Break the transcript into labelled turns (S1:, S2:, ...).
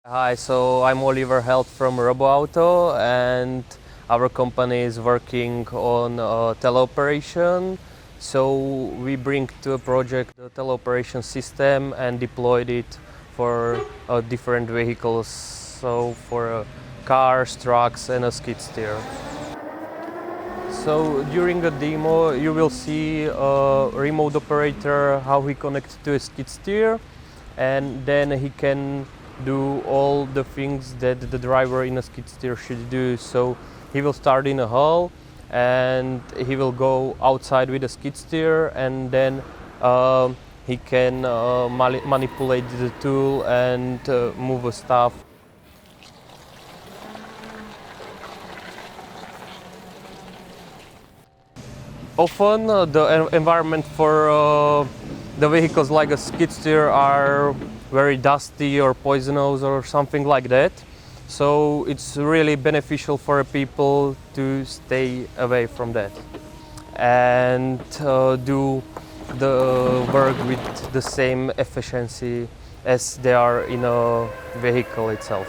S1: Hi, so I'm Oliver Held from RoboAuto, and our company is working on teleoperation. So we bring to a project the teleoperation system and deployed it for different vehicles, so for cars, trucks and a skid steer. So during a demo you will see a remote operator, how he connects to a skid steer, and then he can do all the things that the driver in a skid steer should do. So he will start in a hall and he will go outside with a skid steer, and then he can manipulate the tool and move the stuff. Often the environment for the vehicles like a skid steer are very dusty or poisonous or something like that. So it's really beneficial for people to stay away from that and do the work with the same efficiency as they are in a vehicle itself.